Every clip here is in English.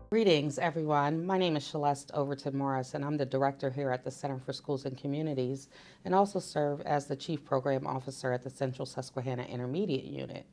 Greetings, everyone. My name is Shileste Overton Morris, and I'm the director here at the Center for Schools and Communities, and also serve as the Chief Program Officer at the Central Susquehanna Intermediate Unit.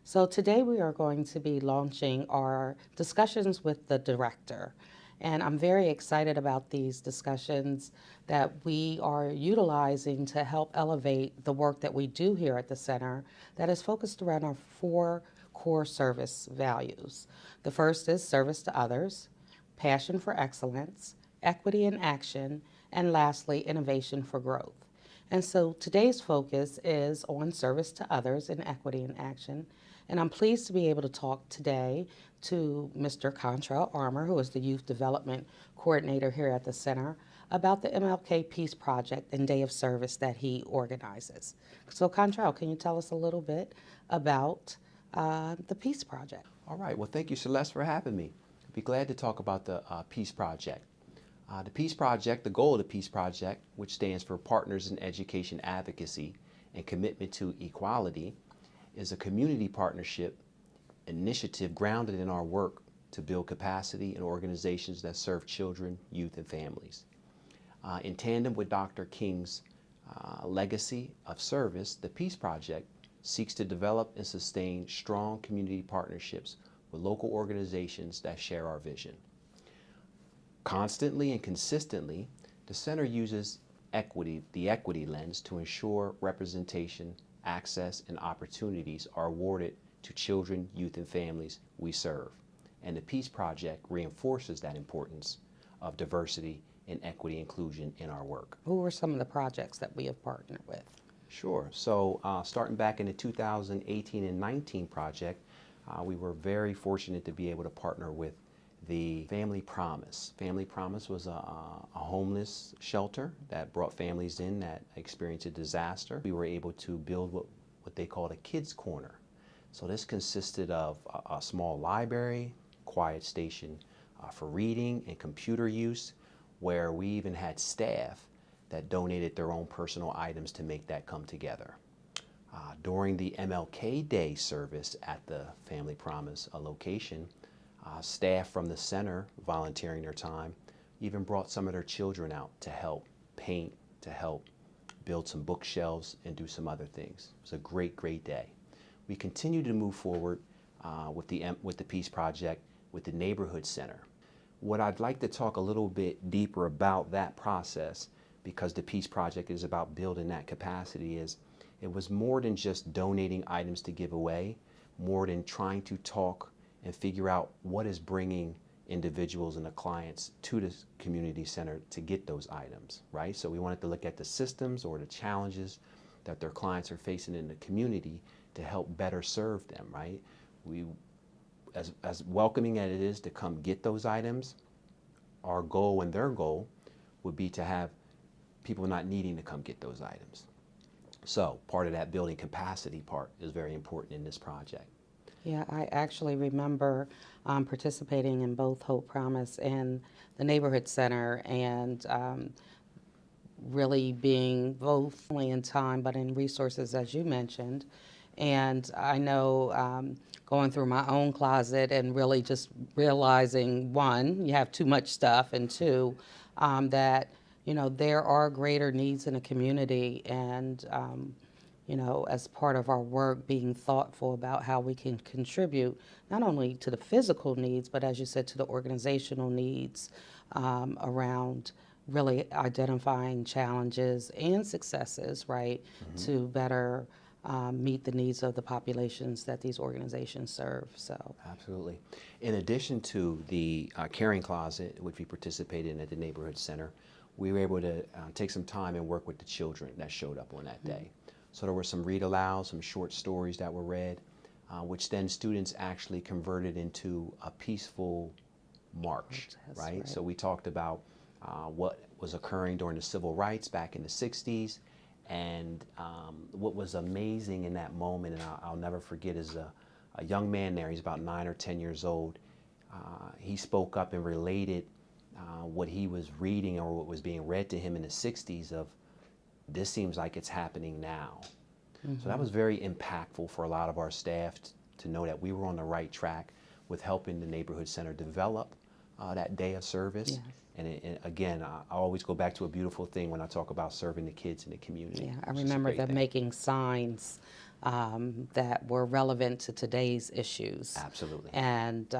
So today we are going to be launching our discussions with the director. And I'm very excited about these discussions that we are utilizing to help elevate the work that we do here at the center that is focused around our four core service values. The first is service to others, passion for excellence, equity in action, and lastly, innovation for growth. And so today's focus is on service to others and equity in action. And I'm pleased to be able to talk today to Mr. Contrell Armor, who is the Youth Development Coordinator here at the Center, about the MLK PEACE Project and Day of Service that he organizes. So Contrell, can you tell us a little bit about the PEACE Project? All right. Well, thank you, Shileste, for having me. I'd be glad to talk about the PEACE Project. The PEACE Project, the goal of the PEACE Project, which stands for Partners in Education Advocacy and Commitment to Equality, is a community partnership initiative grounded in our work to build capacity in organizations that serve children, youth, and families. In tandem with Dr. King's legacy of service, the PEACE Project seeks to develop and sustain strong community partnerships with local organizations that share our vision. Constantly and consistently, the Center uses the equity lens to ensure representation, access, and opportunities are awarded to children, youth, and families we serve. And the PEACE Project reinforces that importance of diversity and equity inclusion in our work. Who are some of the projects that we have partnered with? Sure. So starting back in the 2018 and 19 project, we were very fortunate to be able to partner with the Family Promise. Family Promise was a homeless shelter that brought families in that experienced a disaster. We were able to build what they called a kids corner. So this consisted of a small library, quiet station for reading and computer use, where we even had staff that donated their own personal items to make that come together. During the MLK Day service at the Family Promise location, staff from the center, volunteering their time, even brought some of their children out to help paint, to help build some bookshelves and do some other things. It was a great, great day. We continue to move forward with the PEACE Project with the Neighborhood Center. What I'd like to talk a little bit deeper about that process, because the PEACE Project is about building that capacity, is it was more than just donating items to give away, more than trying to talk and figure out what is bringing individuals and the clients to the community center to get those items, right? So we wanted to look at the systems or the challenges that their clients are facing in the community to help better serve them, right? As welcoming as it is to come get those items, our goal and their goal would be to have people not needing to come get those items. So part of that building capacity part is very important in this project. Yeah, I actually remember participating in both Hope Promise and the Neighborhood Center, and really being both only in time but in resources, as you mentioned. And I know going through my own closet and really just realizing, one, you have too much stuff, and two, that there are greater needs in a community, and as part of our work, being thoughtful about how we can contribute not only to the physical needs, but as you said, to the organizational needs around really identifying challenges and successes, right, to better meet the needs of the populations that these organizations serve. So absolutely. In addition to the caring closet, which we participated in at the Neighborhood Center, we were able to take some time and work with the children that showed up on that day. So there were some read alouds, some short stories that were read, which then students actually converted into a peaceful march, right? So we talked about what was occurring during the civil rights back in the 60s, and what was amazing in that moment, and I'll never forget, is a young man there, he's about 9 or 10 years old. He spoke up and related what he was reading or what was being read to him in the 60s of, this seems like it's happening now. So that was very impactful for a lot of our staff to know that we were on the right track with helping the Neighborhood Center develop that day of service. Yes. And again, I always go back to a beautiful thing when I talk about serving the kids in the community. Yeah, I It's just a remember great them thing. making signs that were relevant to today's issues. Absolutely. And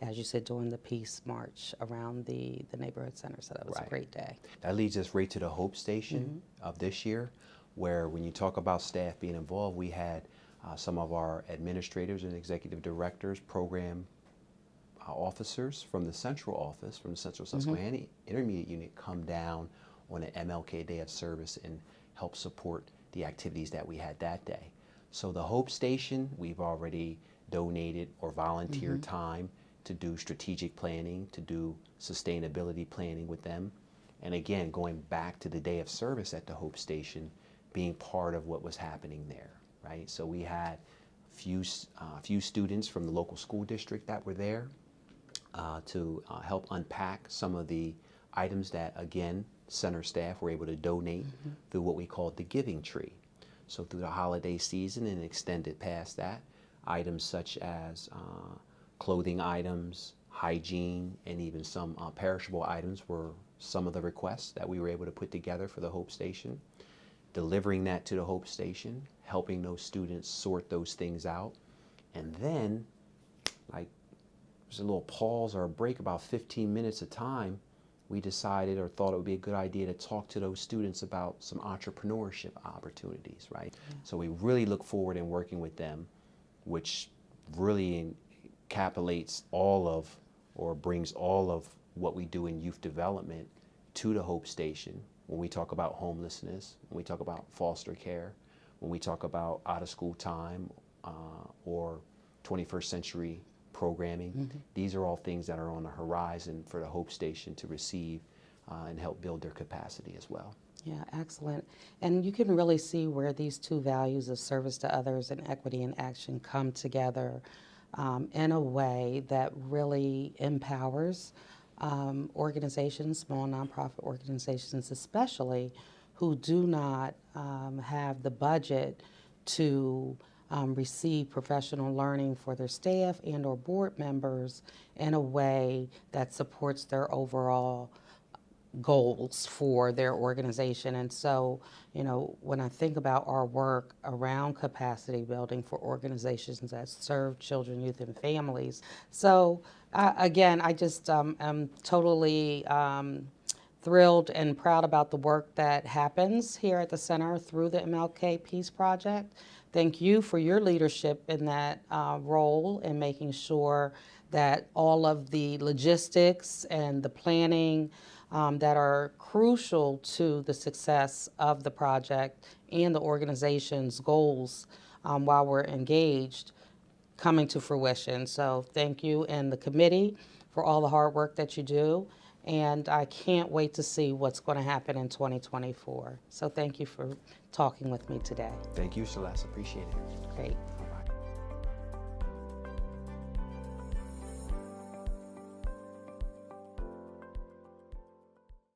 as you said, doing the Peace March around the neighborhood center, so that was Right. a great day. That leads us right to the Hope Station of this year, where when you talk about staff being involved, we had some of our administrators and executive directors, program officers from the central office, from the Central Susquehanna Intermediate Unit, come down on an MLK Day of Service and help support the activities that we had that day. So the Hope Station, we've already donated or volunteered time to do strategic planning, to do sustainability planning with them. And again, going back to the day of service at the Hope Station, being part of what was happening there, right? So we had a few students from the local school district that were there to help unpack some of the items that, again, center staff were able to donate through what we called the giving tree. So through the holiday season and extended past that, items such as clothing items, hygiene, and even some perishable items were some of the requests that we were able to put together for the Hope Station. Delivering that to the Hope Station, helping those students sort those things out, and then, like, there's a little pause or a break, about 15 minutes of time, we decided or thought it would be a good idea to talk to those students about some entrepreneurship opportunities, right? So we really look forward in working with them, which really encapsulates all of, or brings all of what we do in youth development to the Hope Station. When we talk about homelessness, when we talk about foster care, when we talk about out of school time or 21st century programming, these are all things that are on the horizon for the Hope Station to receive and help build their capacity as well. Yeah, excellent. And you can really see where these two values of service to others and equity in action come together in a way that really empowers organizations, small nonprofit organizations especially, who do not have the budget to receive professional learning for their staff and or board members in a way that supports their overall goals for their organization. And so, you know, when I think about our work around capacity building for organizations that serve children, youth, and families. So again, I just am totally thrilled and proud about the work that happens here at the center through the MLK Peace Project. Thank you for your leadership in that role in making sure that all of the logistics and the planning that are crucial to the success of the project and the organization's goals while we're engaged coming to fruition. So thank you and the committee for all the hard work that you do. And I can't wait to see what's going to happen in 2024. So thank you for talking with me today. Thank you, Shileste. Appreciate it. Great.